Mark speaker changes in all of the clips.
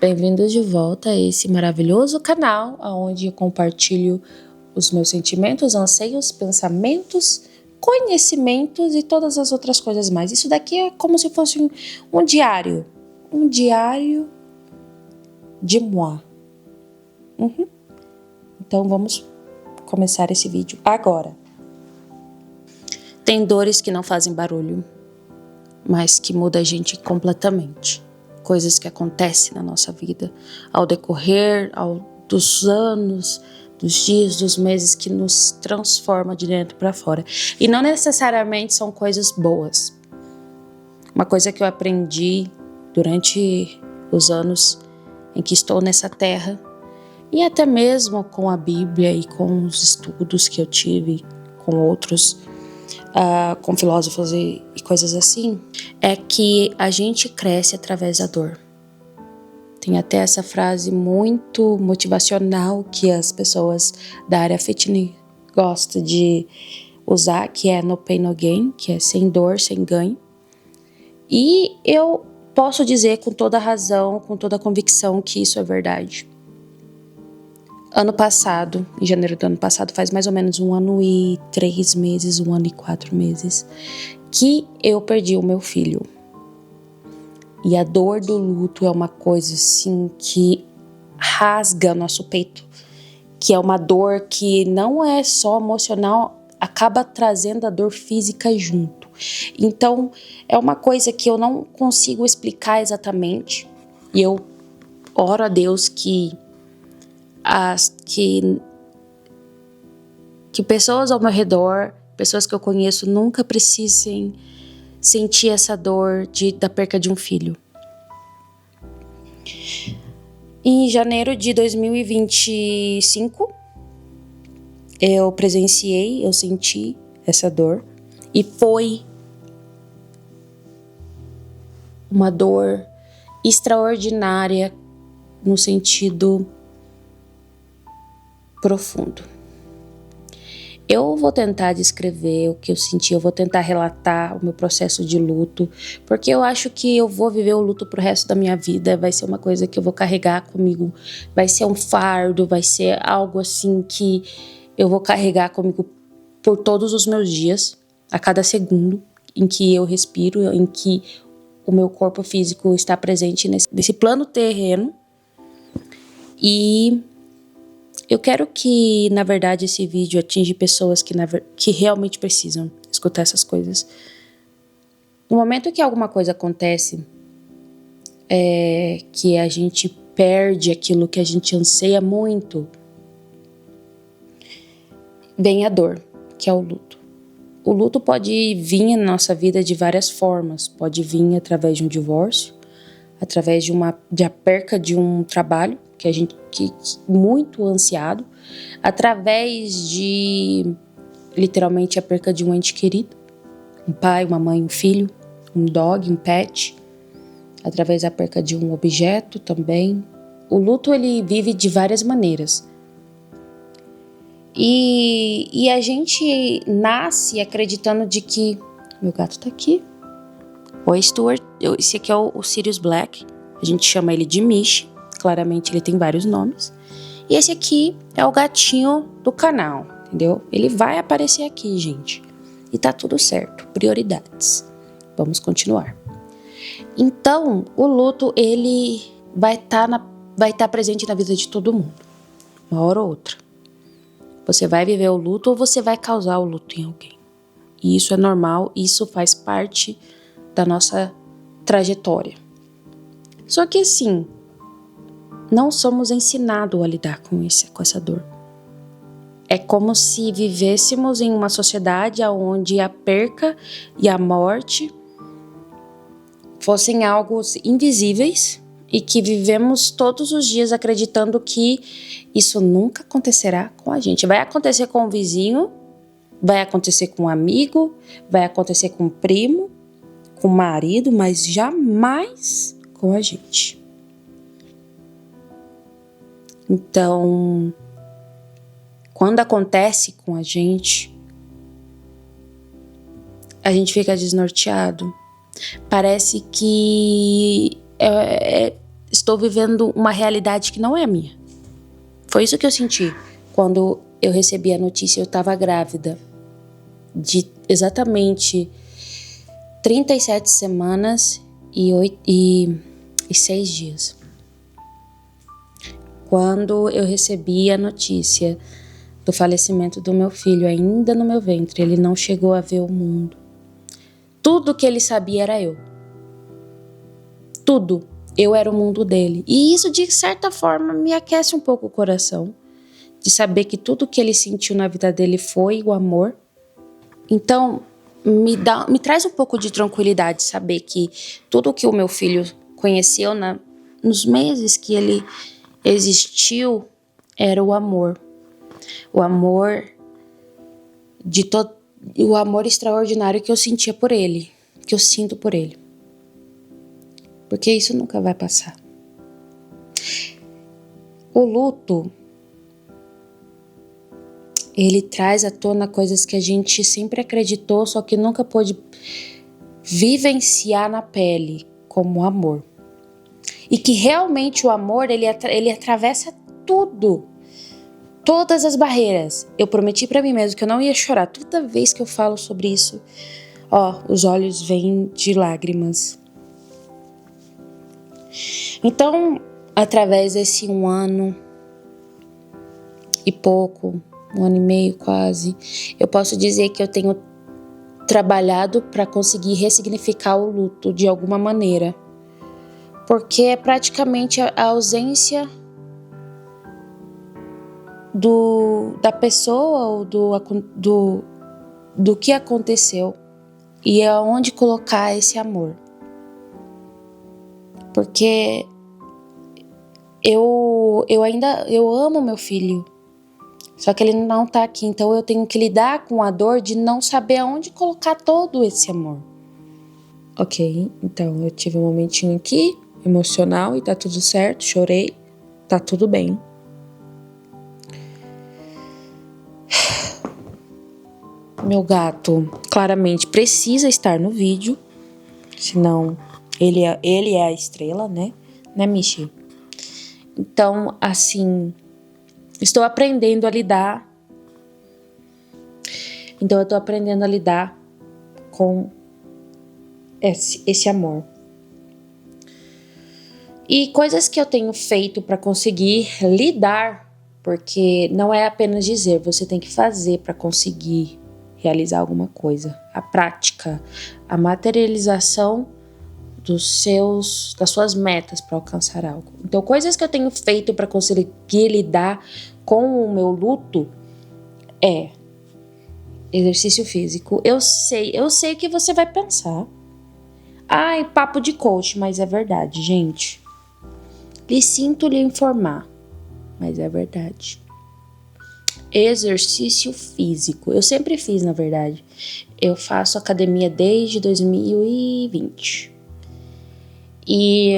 Speaker 1: Bem-vindos de volta a esse maravilhoso canal, onde eu compartilho os meus sentimentos, anseios, pensamentos, conhecimentos e todas as outras coisas mais. Isso daqui é como se fosse um diário de moi. Então vamos começar esse vídeo agora. Tem dores que não fazem barulho, mas que mudam a gente completamente. Coisas que acontecem na nossa vida ao decorrer dos anos, dos dias, dos meses, que nos transforma de dentro para fora. E não necessariamente são coisas boas. Uma coisa que eu aprendi durante os anos em que estou nessa terra, e até mesmo com a Bíblia e com os estudos que eu tive com outros, com filósofos e coisas assim, é que a gente cresce através da dor. Tem até essa frase muito motivacional que as pessoas da área fitness gostam de usar, que é no pain no gain, que é sem dor, sem ganho. E eu posso dizer com toda razão, com toda convicção, que isso é verdade. Ano passado, em janeiro do ano passado, faz mais ou menos 1 ano e 3 meses, 1 ano e 4 meses, que eu perdi o meu filho. E a dor do luto é uma coisa assim que rasga nosso peito, que é uma dor que não é só emocional, acaba trazendo a dor física junto. Então, é uma coisa que eu não consigo explicar exatamente, e eu oro a Deus que pessoas ao meu redor, pessoas que eu conheço, nunca precisem sentir essa dor da perca de um filho. Em janeiro de 2025, eu senti essa dor, e foi uma dor extraordinária no sentido profundo. Eu vou tentar descrever o que eu senti, eu vou tentar relatar o meu processo de luto, porque eu acho que eu vou viver o luto pro resto da minha vida, vai ser uma coisa que eu vou carregar comigo, vai ser um fardo, vai ser algo assim que eu vou carregar comigo por todos os meus dias, a cada segundo em que eu respiro, em que o meu corpo físico está presente nesse plano terreno. E eu quero que, na verdade, esse vídeo atinja pessoas que realmente precisam escutar essas coisas. No momento que alguma coisa acontece, que a gente perde aquilo que a gente anseia muito, vem a dor, que é o luto. O luto pode vir na nossa vida de várias formas. Pode vir através de um divórcio, através de a perca de um trabalho, que muito ansiado, através de, literalmente, a perca de um ente querido, um pai, uma mãe, um filho, um dog, um pet, através da perca de um objeto também. O luto, ele vive de várias maneiras. E a gente nasce acreditando de que... Meu gato tá aqui. Oi, Stuart. Esse aqui é o Sirius Black. A gente chama ele de Michi. Claramente ele tem vários nomes. E esse aqui é o gatinho do canal, entendeu? Ele vai aparecer aqui, gente. E tá tudo certo. Prioridades. Vamos continuar. Então, o luto, ele vai estar presente na vida de todo mundo. Uma hora ou outra. Você vai viver o luto ou você vai causar o luto em alguém. E isso é normal, isso faz parte da nossa trajetória. Só que assim, não somos ensinados a lidar com essa dor. É como se vivêssemos em uma sociedade onde a perca e a morte fossem algo invisíveis e que vivemos todos os dias acreditando que isso nunca acontecerá com a gente. Vai acontecer com o vizinho, vai acontecer com um amigo, vai acontecer com um primo, com o marido, mas jamais com a gente. Então, quando acontece com a gente fica desnorteado. Parece que estou vivendo uma realidade que não é a minha. Foi isso que eu senti quando eu recebi a notícia. Eu estava grávida de exatamente 37 semanas e 6 dias. Quando eu recebi a notícia do falecimento do meu filho, ainda no meu ventre, ele não chegou a ver o mundo. Tudo que ele sabia era eu. Tudo. Eu era o mundo dele. E isso, de certa forma, me aquece um pouco o coração. De saber que tudo que ele sentiu na vida dele foi o amor. Então, me traz um pouco de tranquilidade saber que tudo que o meu filho conheceu nos meses que ele existiu era o amor. O amor o amor extraordinário que eu sentia por ele, que eu sinto por ele. Porque isso nunca vai passar. O luto, ele traz à tona coisas que a gente sempre acreditou, só que nunca pôde vivenciar na pele, como o amor. E que realmente o amor, ele atravessa tudo. Todas as barreiras. Eu prometi pra mim mesmo que eu não ia chorar. Toda vez que eu falo sobre isso, os olhos vêm de lágrimas. Então, através desse 1 ano e pouco, 1 ano e meio quase, eu posso dizer que eu tenho trabalhado para conseguir ressignificar o luto de alguma maneira. Porque é praticamente a ausência da pessoa ou do que aconteceu e aonde colocar esse amor. Porque eu amo meu filho, só que ele não tá aqui, então eu tenho que lidar com a dor de não saber aonde colocar todo esse amor. Ok, então eu tive um momentinho aqui, emocional, e tá tudo certo, chorei, tá tudo bem. Meu gato claramente precisa estar no vídeo, senão ele é a estrela, né? Né, Michi? Então, assim, estou aprendendo a lidar. Então, eu tô aprendendo a lidar com esse amor. E coisas que eu tenho feito para conseguir lidar, porque não é apenas dizer, você tem que fazer para conseguir realizar alguma coisa. A prática, a materialização das suas metas para alcançar algo. Então, coisas que eu tenho feito para conseguir lidar com o meu luto é exercício físico. Eu sei que você vai pensar. Ai, papo de coach, mas é verdade, gente. Sinto lhe informar, mas é verdade. Exercício físico. Eu sempre fiz, na verdade. Eu faço academia desde 2020. E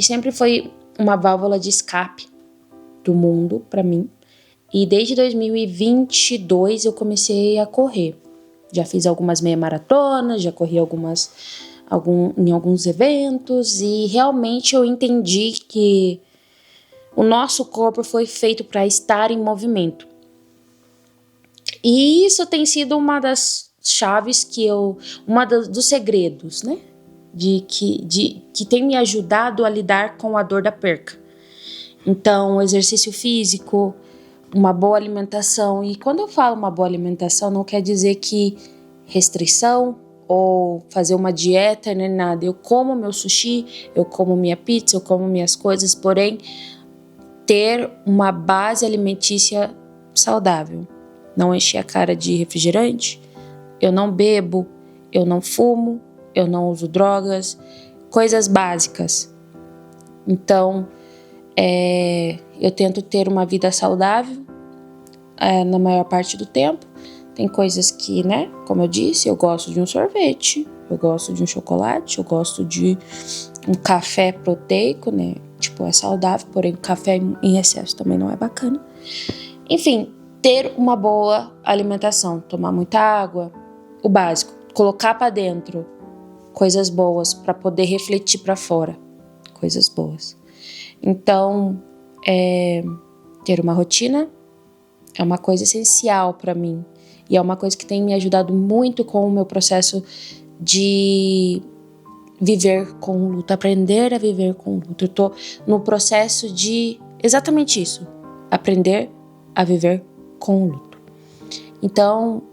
Speaker 1: sempre foi uma válvula de escape do mundo para mim. E desde 2022 eu comecei a correr. Já fiz algumas meia maratonas, já corri em alguns eventos, e realmente eu entendi que o nosso corpo foi feito para estar em movimento. E isso tem sido uma das chaves dos segredos, né? Que tem me ajudado a lidar com a dor da perca. Então, exercício físico, uma boa alimentação. E quando eu falo uma boa alimentação, não quer dizer que restrição ou fazer uma dieta nem nada. Eu como meu sushi, eu como minha pizza, eu como minhas coisas, porém ter uma base alimentícia saudável. Não encher a cara de refrigerante, eu não bebo, eu não fumo, eu não uso drogas, coisas básicas. Então, eu tento ter uma vida saudável na maior parte do tempo. Tem coisas que, né, como eu disse, eu gosto de um sorvete, eu gosto de um chocolate, eu gosto de um café proteico, né, tipo, é saudável, porém o café em excesso também não é bacana. Enfim, ter uma boa alimentação, tomar muita água, o básico, colocar para dentro coisas boas para poder refletir para fora, coisas boas. Então, ter uma rotina é uma coisa essencial para mim. E é uma coisa que tem me ajudado muito com o meu processo de viver com o luto, aprender a viver com o luto. Eu tô no processo de exatamente isso, aprender a viver com o luto. Então,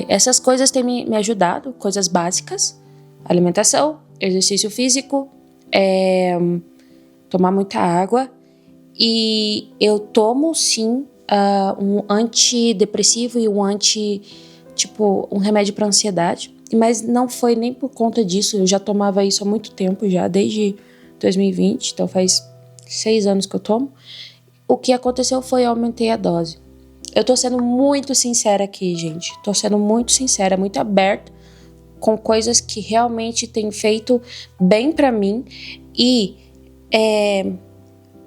Speaker 1: essas coisas têm me ajudado, coisas básicas, alimentação, exercício físico, tomar muita água, e eu tomo sim um antidepressivo e um remédio para ansiedade, mas não foi nem por conta disso. Eu já tomava isso há muito tempo, já desde 2020, então faz 6 anos que eu tomo. O que aconteceu foi eu aumentei a dose. Eu tô sendo muito sincera aqui, gente, tô sendo muito sincera, muito aberta com coisas que realmente têm feito bem para mim, e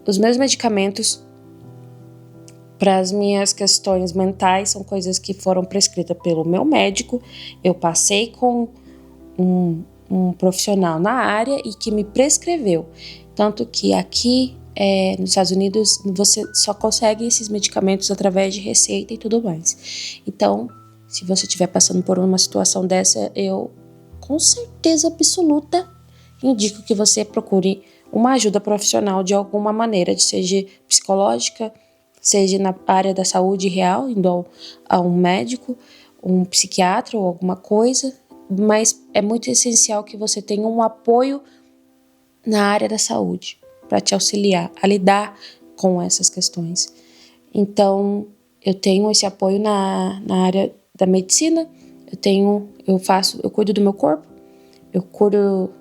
Speaker 1: os meus medicamentos para as minhas questões mentais são coisas que foram prescritas pelo meu médico. Eu passei com um profissional na área e que me prescreveu. Tanto que aqui nos Estados Unidos você só consegue esses medicamentos através de receita e tudo mais. Então, se você estiver passando por uma situação dessa, eu com certeza absoluta indico que você procure uma ajuda profissional de alguma maneira, seja psicológica, seja na área da saúde real, indo a um médico, um psiquiatra ou alguma coisa, mas é muito essencial que você tenha um apoio na área da saúde para te auxiliar a lidar com essas questões. Então, eu tenho esse apoio na área da medicina, eu cuido do meu corpo, eu cuido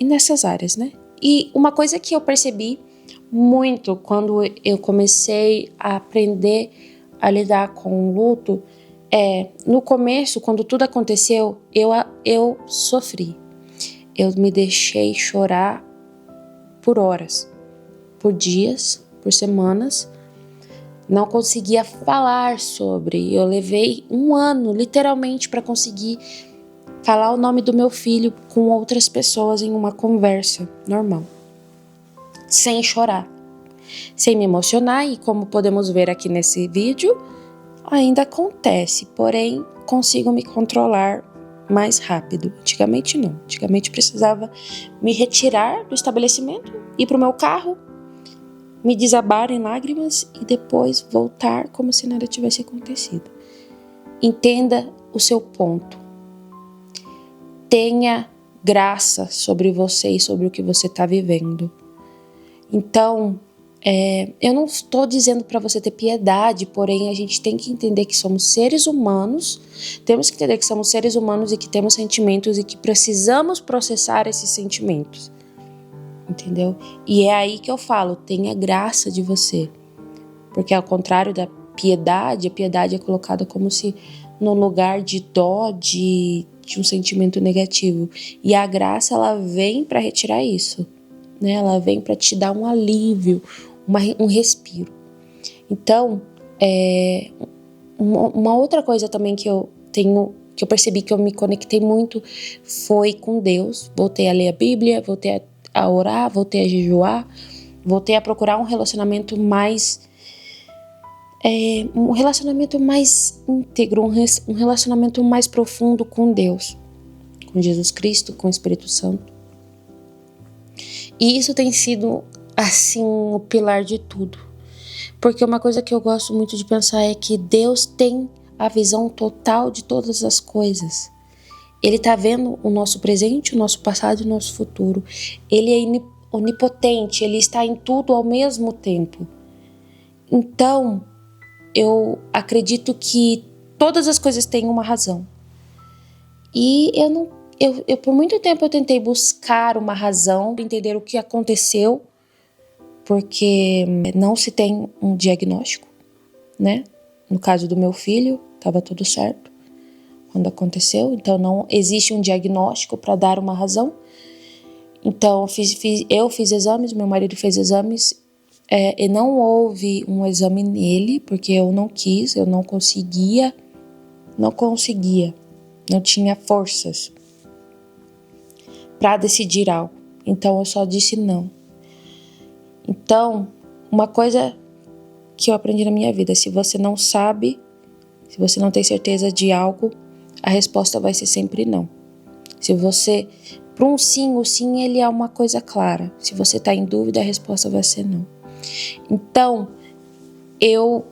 Speaker 1: nessas áreas, né? E uma coisa que eu percebi muito quando eu comecei a aprender a lidar com o luto no começo, quando tudo aconteceu, eu sofri. Eu me deixei chorar por horas, por dias, por semanas. Não conseguia falar sobre. Eu levei 1 ano, literalmente, para conseguir falar o nome do meu filho com outras pessoas em uma conversa normal, sem chorar, sem me emocionar. E como podemos ver aqui nesse vídeo, ainda acontece, porém consigo me controlar mais rápido. Antigamente não, antigamente precisava me retirar do estabelecimento, ir para o meu carro, me desabar em lágrimas e depois voltar como se nada tivesse acontecido. Entenda o seu ponto. Tenha graça sobre você e sobre o que você está vivendo. Então, eu não estou dizendo para você ter piedade, porém a gente tem que entender que somos seres humanos, temos que entender que somos seres humanos e que temos sentimentos e que precisamos processar esses sentimentos, entendeu? E é aí que eu falo, tenha graça de você, porque ao contrário da piedade, a piedade é colocada como se no lugar de dó, de um sentimento negativo, e a graça ela vem para retirar isso, né? Ela vem para te dar um alívio, um respiro. Então, uma outra coisa também que eu percebi que eu me conectei muito foi com Deus. Voltei a ler a Bíblia, voltei a orar, voltei a jejuar, voltei a procurar um relacionamento mais íntegro, um relacionamento mais profundo com Deus, com Jesus Cristo, com o Espírito Santo. E isso tem sido, assim, o pilar de tudo. Porque uma coisa que eu gosto muito de pensar é que Deus tem a visão total de todas as coisas. Ele está vendo o nosso presente, o nosso passado e o nosso futuro. Ele é onipotente, ele está em tudo ao mesmo tempo. Então, eu acredito que todas as coisas têm uma razão. E eu por muito tempo eu tentei buscar uma razão para entender o que aconteceu, porque não se tem um diagnóstico, né? No caso do meu filho, estava tudo certo quando aconteceu, então não existe um diagnóstico para dar uma razão. Então eu fiz exames, meu marido fez exames, e não houve um exame nele, porque eu não quis, eu não conseguia, não tinha forças para decidir algo. Então eu só disse não. Então, uma coisa que eu aprendi na minha vida, se você não sabe, se você não tem certeza de algo, a resposta vai ser sempre não. Se você, para um sim, o sim ele é uma coisa clara. Se você está em dúvida, a resposta vai ser não. Então, eu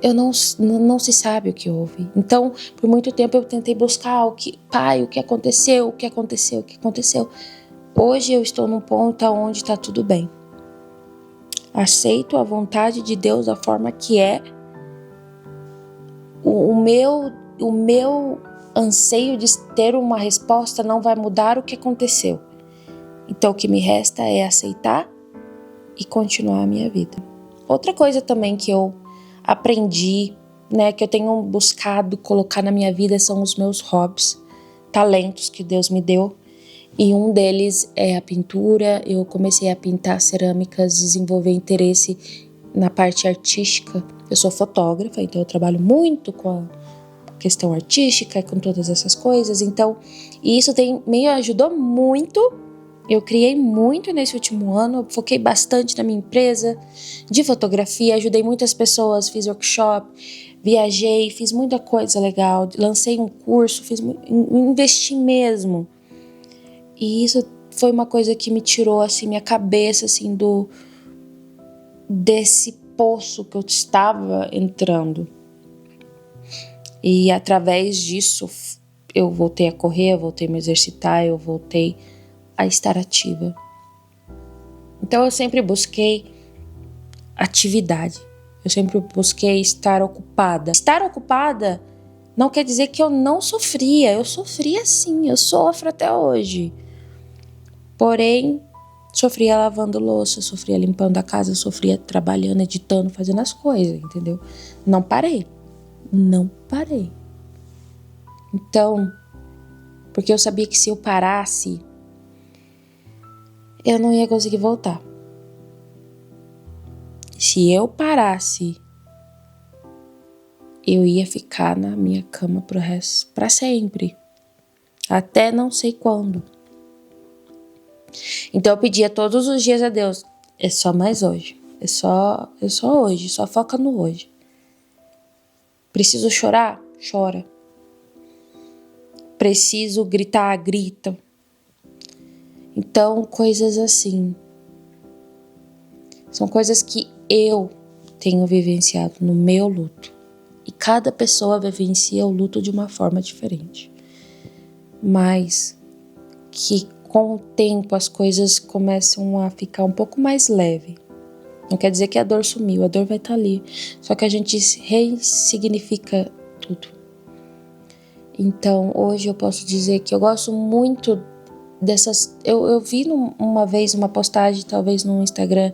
Speaker 1: não se sabe o que houve. Então, por muito tempo eu tentei buscar o que aconteceu, o que aconteceu. Hoje eu estou num ponto onde está tudo bem. Aceito a vontade de Deus da forma que é. O meu anseio de ter uma resposta não vai mudar o que aconteceu. Então, o que me resta é aceitar e continuar a minha vida. Outra coisa também que eu aprendi, né, que eu tenho buscado colocar na minha vida são os meus hobbies, talentos que Deus me deu. E um deles é a pintura. Eu comecei a pintar cerâmicas, desenvolver interesse na parte artística. Eu sou fotógrafa, então eu trabalho muito com a questão artística, com todas essas coisas. Então, e isso me ajudou muito. Eu criei muito nesse último ano, foquei bastante na minha empresa de fotografia, ajudei muitas pessoas, fiz workshop, viajei, fiz muita coisa legal, lancei um curso, investi mesmo. E isso foi uma coisa que me tirou assim minha cabeça assim desse poço que eu estava entrando. E através disso eu voltei a correr, eu voltei a me exercitar, eu voltei a estar ativa. Então eu sempre busquei atividade. Eu sempre busquei estar ocupada. Estar ocupada não quer dizer que eu não sofria. Eu sofria sim, eu sofro até hoje. Porém, sofria lavando louça, sofria limpando a casa, sofria trabalhando, editando, fazendo as coisas, entendeu? Não parei. Então, porque eu sabia que se eu parasse, eu não ia conseguir voltar. Se eu parasse, eu ia ficar na minha cama para sempre. Até não sei quando. Então eu pedia todos os dias a Deus, é só mais hoje. É só hoje, só foca no hoje. Preciso chorar? Chora. Preciso gritar? Grita. Então, coisas assim. São coisas que eu tenho vivenciado no meu luto. E cada pessoa vivencia o luto de uma forma diferente. Mas que com o tempo as coisas começam a ficar um pouco mais leve. Não quer dizer que a dor sumiu, a dor vai estar ali. Só que a gente ressignifica tudo. Então, hoje eu posso dizer que eu gosto muito dessas... Eu vi uma vez uma postagem, talvez no Instagram,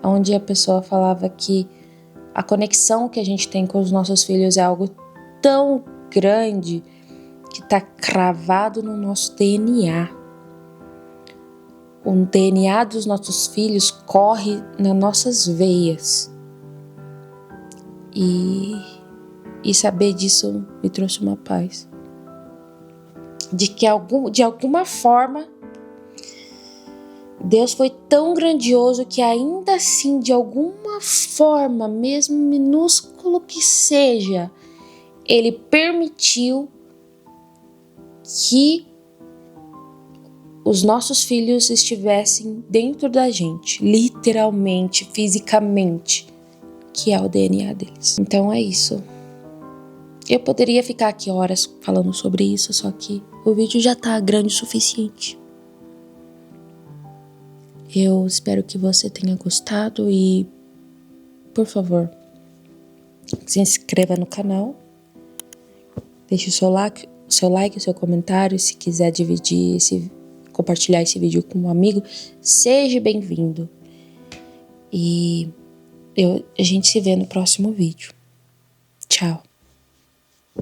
Speaker 1: onde a pessoa falava que a conexão que a gente tem com os nossos filhos é algo tão grande que está cravado no nosso DNA. O DNA dos nossos filhos corre nas nossas veias. E saber disso me trouxe uma paz. De que de alguma forma Deus foi tão grandioso que ainda assim, de alguma forma, mesmo minúsculo que seja, Ele permitiu que os nossos filhos estivessem dentro da gente, literalmente, fisicamente, que é o DNA deles. Então é isso. Eu poderia ficar aqui horas falando sobre isso, só que o vídeo já tá grande o suficiente. Eu espero que você tenha gostado e, por favor, se inscreva no canal, deixe o seu like, o seu comentário, se quiser dividir compartilhar esse vídeo com um amigo, seja bem-vindo. E a gente se vê no próximo vídeo. Tchau.